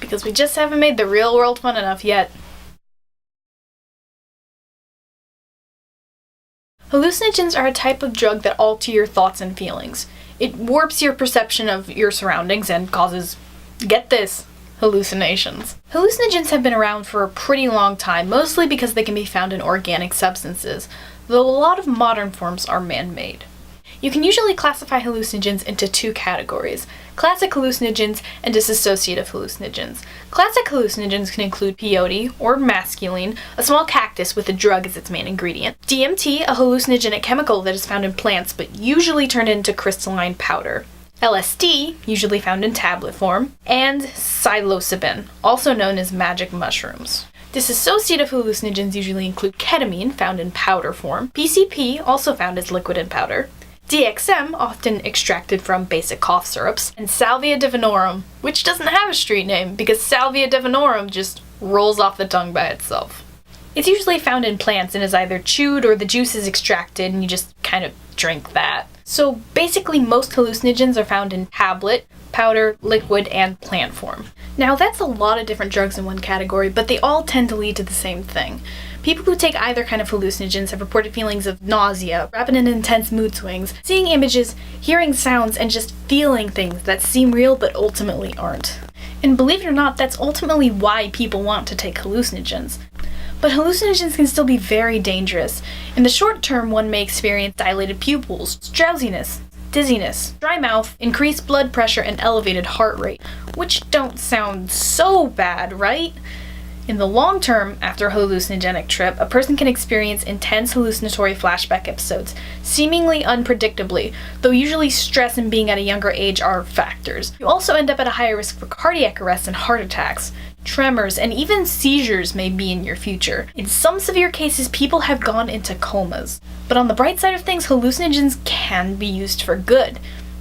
because we just haven't made the real world fun enough yet. Hallucinogens are a type of drug that alter your thoughts and feelings. It warps your perception of your surroundings and causes, get this, hallucinations. Hallucinogens have been around for a pretty long time, mostly because they can be found in organic substances, though a lot of modern forms are man-made. You can usually classify hallucinogens into two categories: classic hallucinogens and dissociative hallucinogens. Classic hallucinogens can include peyote, or masculine, a small cactus with a drug as its main ingredient; DMT, a hallucinogenic chemical that is found in plants but usually turned into crystalline powder; LSD, usually found in tablet form; and psilocybin, also known as magic mushrooms. Dissociative hallucinogens usually include ketamine, found in powder form; PCP, also found as liquid and powder; DXM, often extracted from basic cough syrups; and Salvia divinorum, which doesn't have a street name because Salvia divinorum just rolls off the tongue by itself. It's usually found in plants and is either chewed or the juice is extracted and you just kind of drink that. So basically most hallucinogens are found in tablet, powder, liquid, and plant form. Now that's a lot of different drugs in one category, but they all tend to lead to the same thing. People who take either kind of hallucinogens have reported feelings of nausea, rapid and intense mood swings, seeing images, hearing sounds, and just feeling things that seem real but ultimately aren't. And believe it or not, that's ultimately why people want to take hallucinogens. But hallucinogens can still be very dangerous. In the short term, one may experience dilated pupils, drowsiness, dizziness, dry mouth, increased blood pressure, and elevated heart rate, which don't sound so bad, right? In the long term, after a hallucinogenic trip, a person can experience intense hallucinatory flashback episodes, seemingly unpredictably, though usually stress and being at a younger age are factors. You also end up at a higher risk for cardiac arrest and heart attacks. Tremors, and even seizures may be in your future. In some severe cases, people have gone into comas. But on the bright side of things, hallucinogens can be used for good.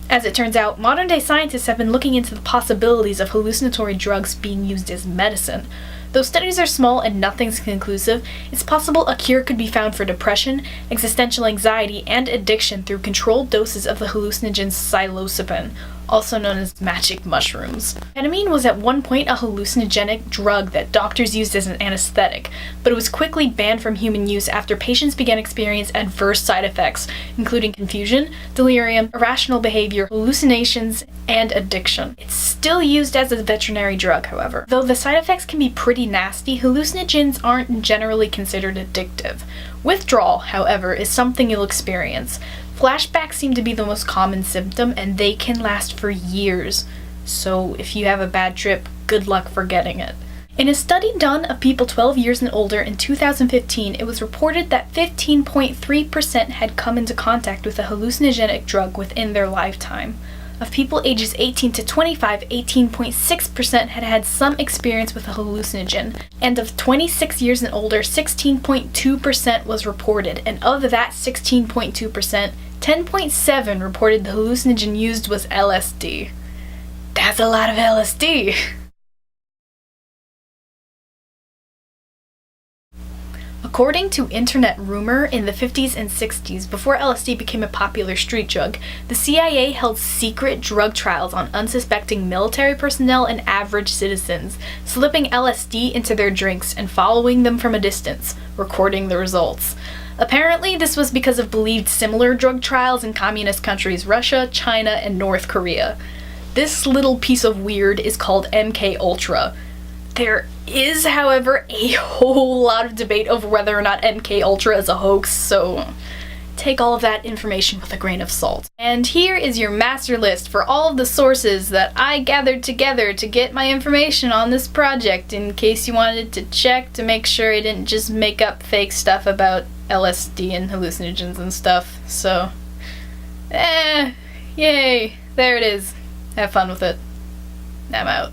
As it turns out, modern-day scientists have been looking into the possibilities of hallucinatory drugs being used as medicine. Though studies are small and nothing's conclusive, it's possible a cure could be found for depression, existential anxiety, and addiction through controlled doses of the hallucinogen psilocybin, also known as magic mushrooms. Ketamine was at one point a hallucinogenic drug that doctors used as an anesthetic, but it was quickly banned from human use after patients began experiencing adverse side effects, including confusion, delirium, irrational behavior, hallucinations, and addiction. It's still used as a veterinary drug, however. Though the side effects can be pretty nasty, hallucinogens aren't generally considered addictive. Withdrawal, however, is something you'll experience. Flashbacks seem to be the most common symptom, and they can last for years. So if you have a bad trip, good luck forgetting it. In a study done of people 12 years and older in 2015, it was reported that 15.3% had come into contact with a hallucinogenic drug within their lifetime. Of people ages 18 to 25, 18.6% had had some experience with a hallucinogen, and of 26 years and older, 16.2% was reported, and of that 16.2%, 10.7% reported the hallucinogen used was LSD. That's a lot of LSD! According to Internet Rumor, in the 50s and 60s, before LSD became a popular street drug, the CIA held secret drug trials on unsuspecting military personnel and average citizens, slipping LSD into their drinks and following them from a distance, recording the results. Apparently, this was because of believed similar drug trials in communist countries Russia, China, and North Korea. This little piece of weird is called MK Ultra. There is, however, a whole lot of debate over whether or not MK Ultra is a hoax, so take all of that information with a grain of salt. And here is your master list for all of the sources that I gathered together to get my information on this project, in case you wanted to check to make sure I didn't just make up fake stuff about LSD and hallucinogens and stuff. So, yay, there it is. Have fun with it. I'm out.